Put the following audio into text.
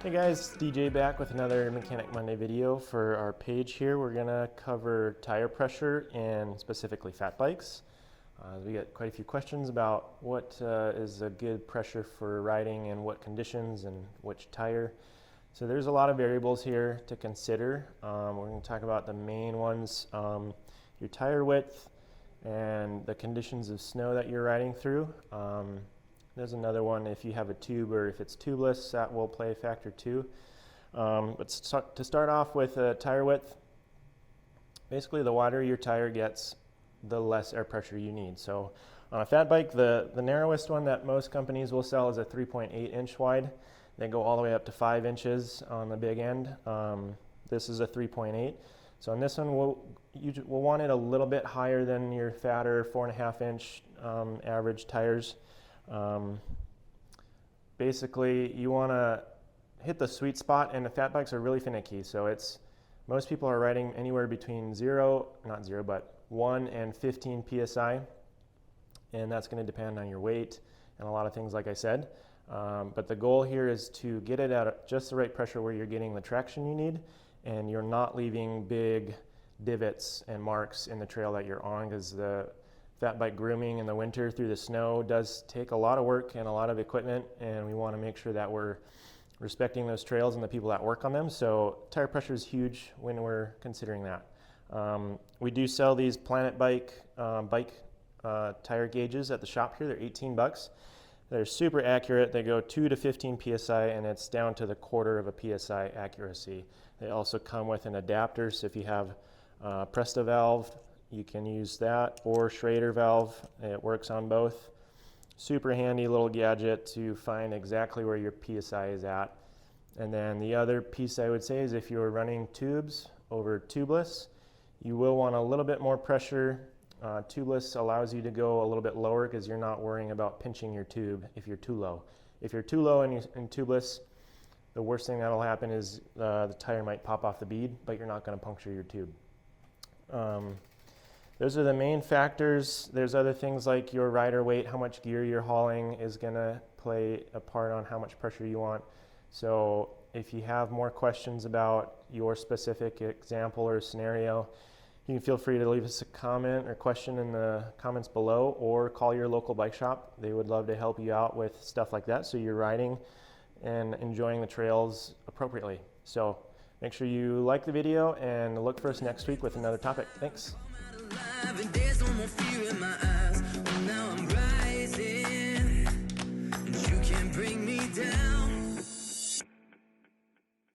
Hey guys, DJ back with another Mechanic Monday video for our page here. We're gonna cover tire pressure and specifically fat bikes. We got quite a few questions about what is a good pressure for riding and what conditions and which tire. So there's a lot of variables here to consider. We're gonna talk about the main ones, your tire width and the conditions of snow that you're riding through. There's another one, if you have a tube or if it's tubeless, that will play a factor too. But to start off with tire width, basically the wider your tire gets, the less air pressure you need. So on a fat bike, the narrowest one that most companies will sell is a 3.8 inch wide. They go all the way up to 5 inches on the big end. This is a 3.8. So on this one, we'll want it a little bit higher than your fatter 4.5 inch average tires. Basically, you want to hit the sweet spot, and the fat bikes are really finicky. So most people are riding anywhere between 1 and 15 psi, and that's going to depend on your weight and a lot of things, like I said. But the goal here is to get it at just the right pressure where you're getting the traction you need, and you're not leaving big divots and marks in the trail that you're on, because the fat bike grooming in the winter through the snow does take a lot of work and a lot of equipment, and we want to make sure that we're respecting those trails and the people that work on them. So tire pressure is huge when we're considering that. We do sell these Planet Bike tire gauges at the shop here. They're 18 bucks. They're super accurate. They go 2 to 15 psi, and it's down to the quarter of a psi accuracy. They also come with an adapter, so if you have Presta valve, you can use that, or Schrader valve. It works on both. Super handy little gadget to find exactly where your PSI is at. And then the other piece I would say is if you're running tubes over tubeless, you will want a little bit more pressure. Tubeless allows you to go a little bit lower because you're not worrying about pinching your tube if you're too low. If you're too low in tubeless, the worst thing that'll happen is the tire might pop off the bead, but you're not going to puncture your tube. Those are the main factors. There's other things like your rider weight, how much gear you're hauling is going to play a part on how much pressure you want. So if you have more questions about your specific example or scenario, you can feel free to leave us a comment or question in the comments below, or call your local bike shop. They would love to help you out with stuff like that so you're riding and enjoying the trails appropriately. So make sure you like the video and look for us next week with another topic. Thanks. There's no more fear in my eyes.